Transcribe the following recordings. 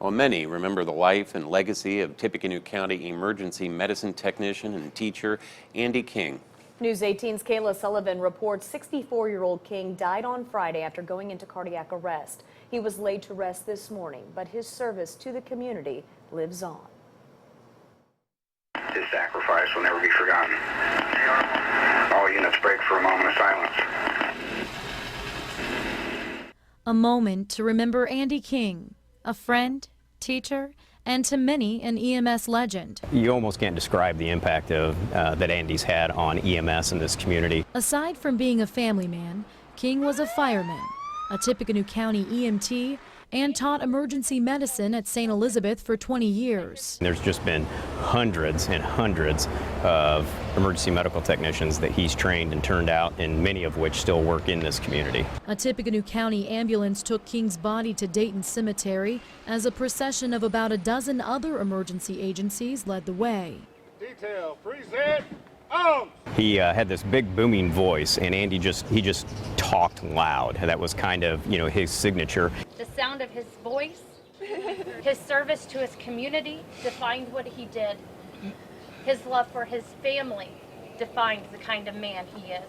Well, many remember the life and legacy of Tippecanoe County emergency medicine technician and teacher Andy King. News 18's Kayla Sullivan reports 64-year-old King died on Friday after going into cardiac arrest. He was laid to rest this morning, but his service to the community lives on. His sacrifice will never be forgotten. All units break for a moment of silence. A moment to remember Andy King, a friend, teacher, and to many an EMS legend. You almost can't describe the impact that Andy's had on EMS in this community. Aside from being a family man, King was a fireman, a Tippecanoe County EMT, and taught emergency medicine at St. Elizabeth for 20 years. There's just been hundreds and hundreds of emergency medical technicians that he's trained and turned out, and many of which still work in this community. A Tippecanoe County ambulance took King's body to Dayton Cemetery as a procession of about a dozen other emergency agencies led the way. Detail, present, on! He had this big booming voice, and Andy just talked loud. That was kind of, his signature. The sound of his voice, his service to his community defined what he did. His love for his family defined the kind of man he is.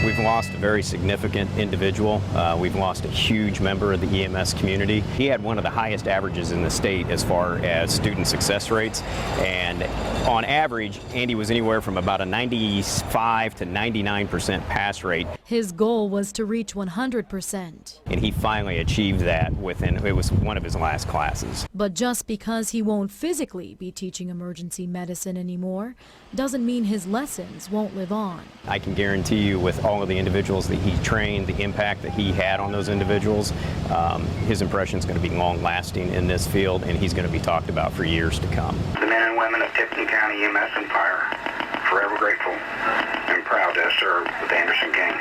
We've lost a very significant individual. We've lost a huge member of the EMS community. He had one of the highest averages in the state as far as student success rates, and on average, Andy was anywhere from about a 95 to 99% pass rate. His goal was to reach 100%. And he finally achieved that it was one of his last classes. But just because he won't physically be teaching emergency medicine anymore doesn't mean his lessons won't live on. I can guarantee you, with all of the individuals that he trained, the impact that he had on those individuals, his impression is going to be long-lasting in this field, and he's going to be talked about for years to come. The men and women of Tippecanoe County EMS and Fire, forever grateful and proud to serve with Anderson King.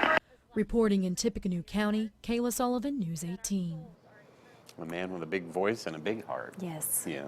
Reporting in Tippecanoe County, Kayla Sullivan, News 18. A man with a big voice and a big heart. Yes. Yeah.